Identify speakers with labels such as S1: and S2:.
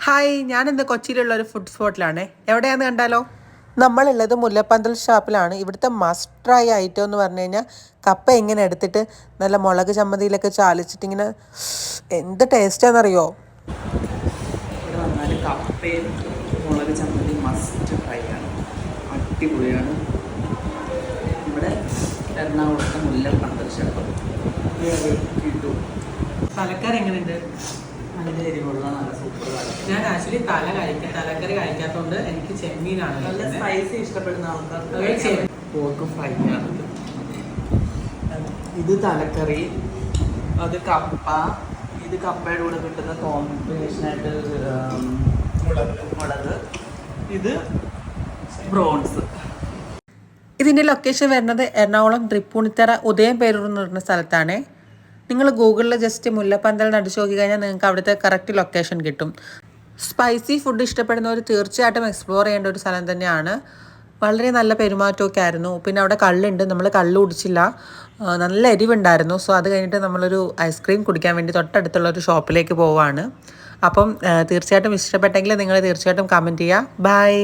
S1: Hi, ഞാനിന്ന് കൊച്ചിയിലുള്ള ഒരു food സ്പോട്ടിലാണ്. എവിടെയാണെന്ന് കണ്ടാലോ? നമ്മളുള്ളത് മുല്ലപ്പന്തൽ ഷാപ്പിലാണ്. ഇവിടുത്തെ മസ്റ്റ് ട്രൈ ഐറ്റം എന്ന് പറഞ്ഞു കഴിഞ്ഞാൽ കപ്പ ഇങ്ങനെ എടുത്തിട്ട് നല്ല മുളക് ചമ്മന്തിയിലൊക്കെ ചാലിച്ചിട്ട് ഇങ്ങനെ എന്ത് ടേസ്റ്റാണെന്നറിയോ?
S2: ഇവിടെ വന്നാൽ കപ്പയും മുളക് ചമ്മന്തി മസ്റ്റ് ട്രൈ ആണ്. അടിപൊളിയാണ്. ഇവിടെ എറണാകുളത്തെ മുല്ലപ്പന്തൽ ഷാപ്പ് കിട്ടും.
S1: തലക്കറി എങ്ങനെയുണ്ട്?
S2: നല്ല എരിവുള്ള നല്ല സൂപ്പർ
S1: ഞാൻ ആക്ച്വലി തലക്കറി കഴിക്കാത്തതുകൊണ്ട് എനിക്ക് ചെമ്മീനാണ്.
S2: നല്ല സ്പൈസി ഇഷ്ടപ്പെടുന്ന ആൾക്കാർക്ക് പോർക്ക് ഫ്രൈ ആണ്. ഇത് തലക്കറി, അത് കപ്പ. ഇത് കപ്പയുടെ കൂടെ കിട്ടുന്ന കോമ്പിനേഷനായിട്ട് മുളക്. ഇത് പ്രോൺസ്.
S1: ഇതിൻ്റെ ലൊക്കേഷൻ വരുന്നത് എറണാകുളം തൃപ്പൂണിത്തറ ഉദയം പേരൂർ എന്ന് പറയുന്ന സ്ഥലത്താണ്. നിങ്ങൾ ഗൂഗിളിൽ ജസ്റ്റ് മുല്ലപ്പന്തൽ നടിച്ചു നോക്കി കഴിഞ്ഞാൽ നിങ്ങൾക്ക് അവിടുത്തെ കറക്റ്റ് ലൊക്കേഷൻ കിട്ടും. സ്പൈസി ഫുഡ് ഇഷ്ടപ്പെടുന്നവർ തീർച്ചയായിട്ടും എക്സ്പ്ലോർ ചെയ്യേണ്ട ഒരു സ്ഥലം തന്നെയാണ്. വളരെ നല്ല പെരുമാറ്റമൊക്കെ ആയിരുന്നു. പിന്നെ അവിടെ കള്ളുണ്ട്, നമ്മൾ കള്ള് കുടിച്ചില്ല. നല്ല എരിവുണ്ടായിരുന്നു. സോ അത് കഴിഞ്ഞിട്ട് നമ്മളൊരു ഐസ്ക്രീം കുടിക്കാൻ വേണ്ടി തൊട്ടടുത്തുള്ള ഒരു ഷോപ്പിലേക്ക് പോവുകയാണ്. അപ്പം തീർച്ചയായിട്ടും ഇഷ്ടപ്പെട്ടെങ്കിൽ നിങ്ങൾ തീർച്ചയായിട്ടും കമൻറ്റ് ചെയ്യുക. ബൈ.